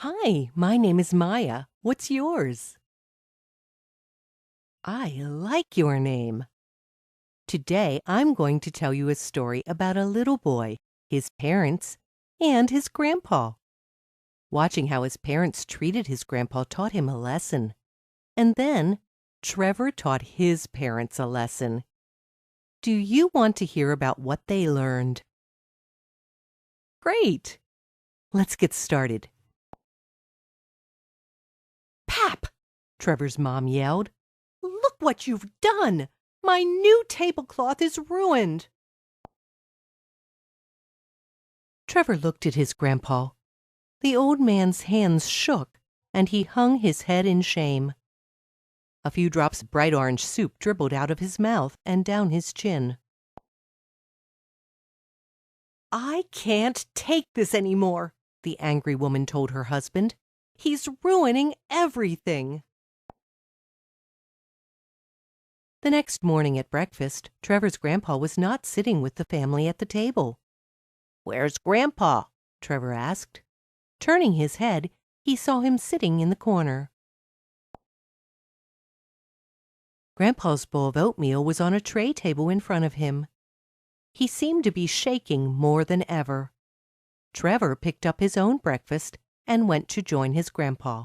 Hi, my name is Maya. What's yours? I like your name. Today I'm going to tell you a story about a little boy, his parents, and his grandpa. Watching how his parents treated his grandpa taught him a lesson. And then Trevor taught his parents a lesson. Do you want to hear about what they learned? Great! Let's get started. Pap! Trevor's mom yelled. Look what you've done! My new tablecloth is ruined! Trevor looked at his grandpa. The old man's hands shook, and he hung his head in shame. A few drops of bright orange soup dribbled out of his mouth and down his chin. I can't take this anymore, the angry woman told her husband. He's ruining everything. The next morning at breakfast, Trevor's grandpa was not sitting with the family at the table. Where's Grandpa? Trevor asked. Turning his head, he saw him sitting in the corner. Grandpa's bowl of oatmeal was on a tray table in front of him. He seemed to be shaking more than ever. Trevor picked up his own breakfast and went to join his grandpa.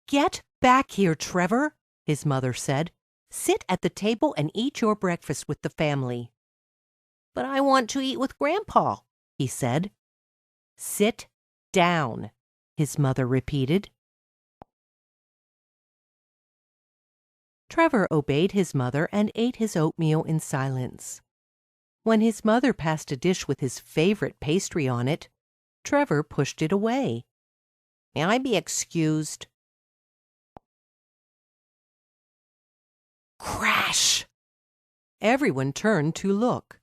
Get back here, Trevor, his mother said. Sit at the table and eat your breakfast with the family. But I want to eat with Grandpa, he said. Sit down, his mother repeated. Trevor obeyed his mother and ate his oatmeal in silence. When his mother passed a dish with his favorite pastry on it, Trevor pushed it away. May I be excused? Crash! Everyone turned to look.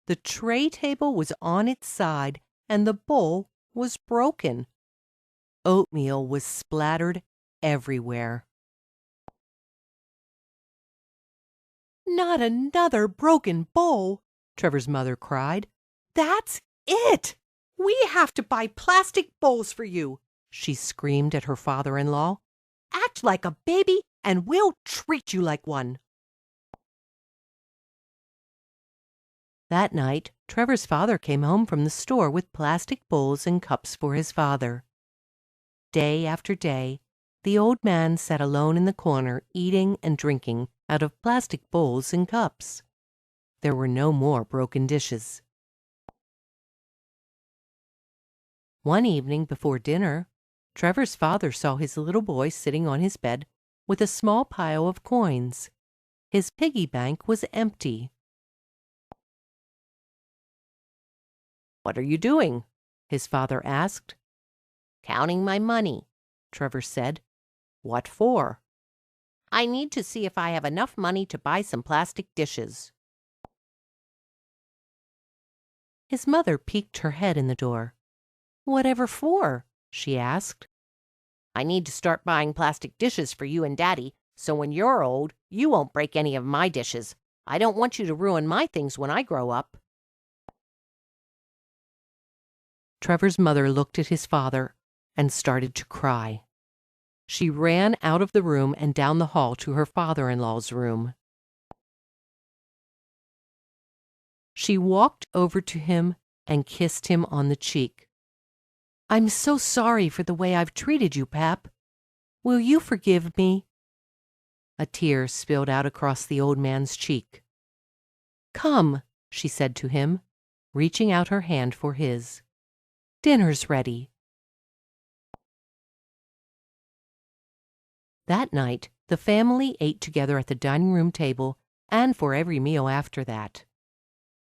The tray table was on its side and the bowl was broken. Oatmeal was splattered everywhere. Not another broken bowl, Trevor's mother cried. That's it! We have to buy plastic bowls for you, she screamed at her father-in-law. Act like a baby and we'll treat you like one. That night, Trevor's father came home from the store with plastic bowls and cups for his father. Day after day, the old man sat alone in the corner eating and drinking out of plastic bowls and cups. There were no more broken dishes. One evening before dinner, Trevor's father saw his little boy sitting on his bed with a small pile of coins. His piggy bank was empty. What are you doing? His father asked. Counting my money, Trevor said. What for? I need to see if I have enough money to buy some plastic dishes. His mother peeked her head in the door. Whatever for? She asked. I need to start buying plastic dishes for you and Daddy, so when you're old, you won't break any of my dishes. I don't want you to ruin my things when I grow up. Trevor's mother looked at his father and started to cry. She ran out of the room and down the hall to her father-in-law's room. She walked over to him and kissed him on the cheek. I'm so sorry for the way I've treated you, Pap. Will you forgive me? A tear spilled out across the old man's cheek. Come, she said to him, reaching out her hand for his. Dinner's ready. That night, the family ate together at the dining room table and for every meal after that.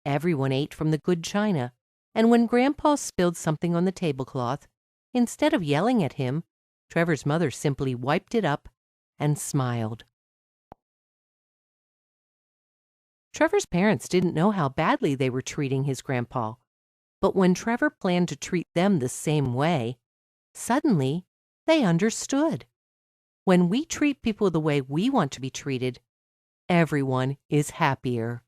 Everyone ate from the good china, and when Grandpa spilled something on the tablecloth, instead of yelling at him, Trevor's mother simply wiped it up and smiled. Trevor's parents didn't know how badly they were treating his grandpa, but when Trevor planned to treat them the same way, suddenly they understood. When we treat people the way we want to be treated, everyone is happier.